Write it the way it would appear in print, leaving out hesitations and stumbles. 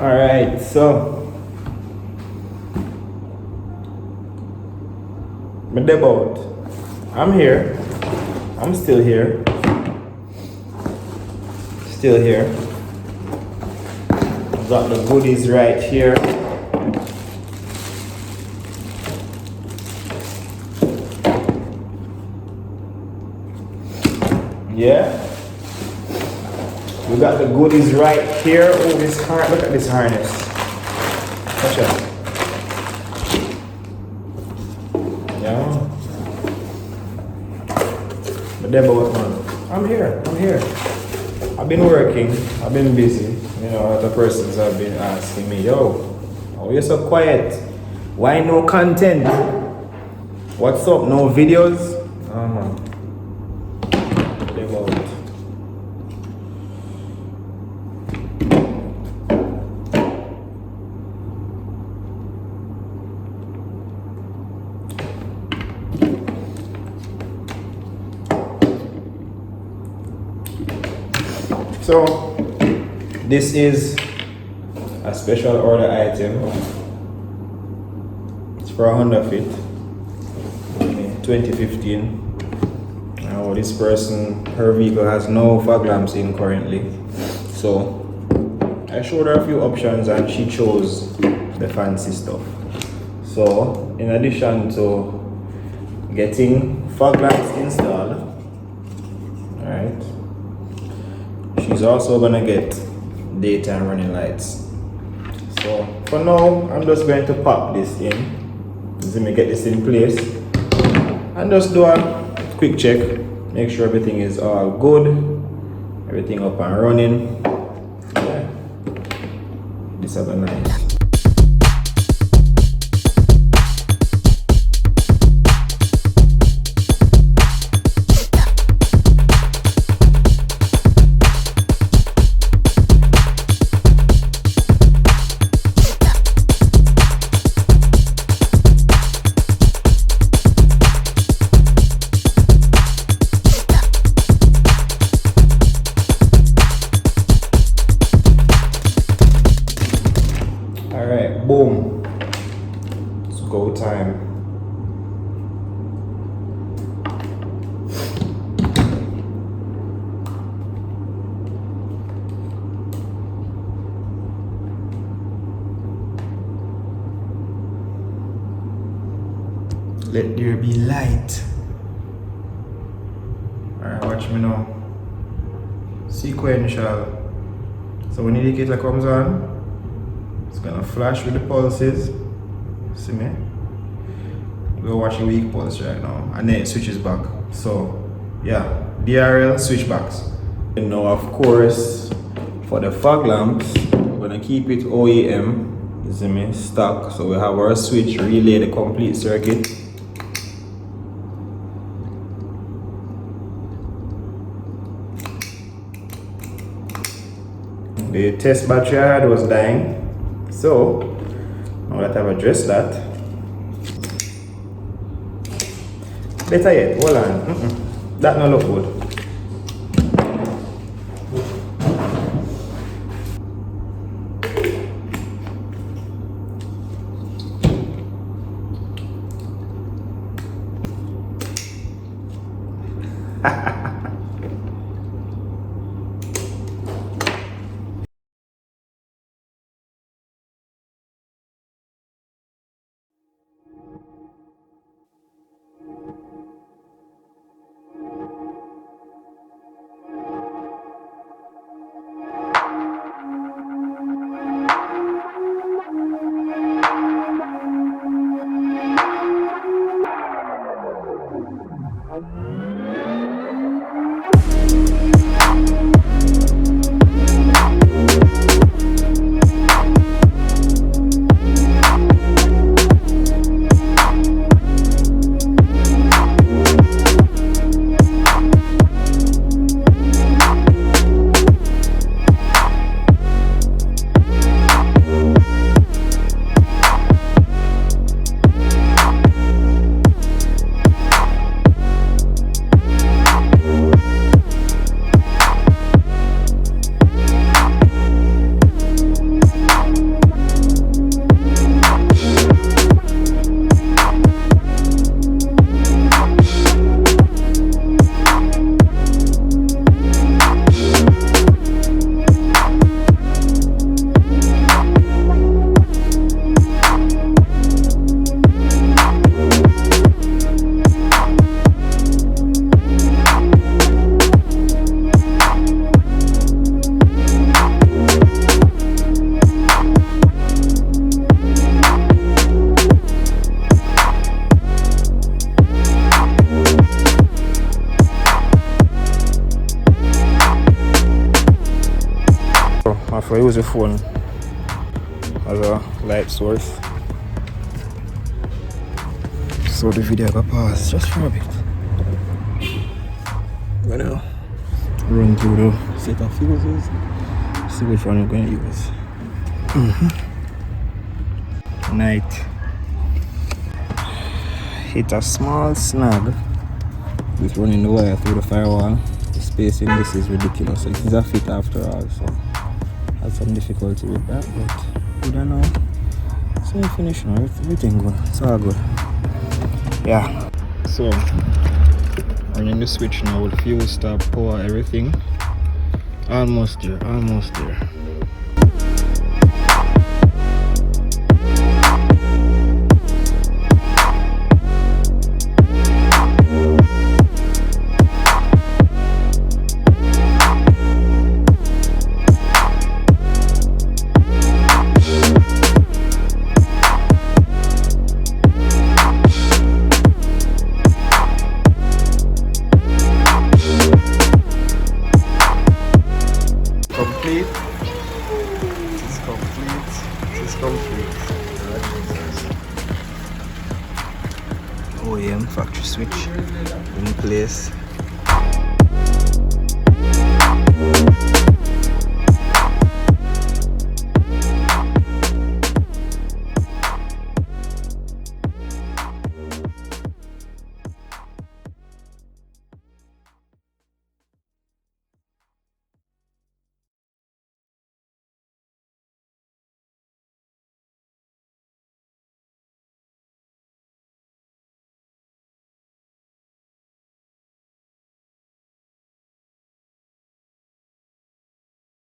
Alright, so my debut. I'm here. I'm still here. Still here. I've got the goodies right here. Yeah. We got the goodies right here. Oh, this harness. Look at this harness. Watch out. Yeah. But then, man, I'm here. I'm here. I've been working. I've been busy. You know, other persons have been asking me, yo, oh, you're so quiet. Why no content? What's up? No videos? So this is a special order item. It's for a Honda Fit 2015. Now this person, her vehicle has no fog lamps in currently. So I showed her a few options and she chose the fancy stuff. So in addition to getting fog lamps installed, alright, she's also gonna get daytime running lights. So for now, I'm just going to pop this in. Let me get this in place and just do a quick check. Make sure everything is all good, everything up and running. Yeah, this is nice. Alright, boom. It's go time. Let there be light. Alright, watch me now. Sequential. So when the indicator comes on, it's gonna flash with the pulses. See me? We're watching weak pulse right now. And then it switches back. So yeah, DRL switchbacks. And now of course, for the fog lamps, we're gonna keep it OEM. You see me? Stock. So we have our switch relay the complete circuit. The test battery I had was dying. So, now that I've addressed that, better yet, hold on, that not look good. I have to use the phone as a light source. So the video got pause just for a bit. Gonna run through the set of fuses, see which one we're gonna use. Night. Hit a small snag with running the wire through the firewall. The spacing this is ridiculous. So it is a fit after all, so I had some difficulty with that, but good now. So we finished now, everything good. It's all good. Yeah. So running the switch now with fuse, stop, power, everything. Almost there, almost there. OEM factory switch in place.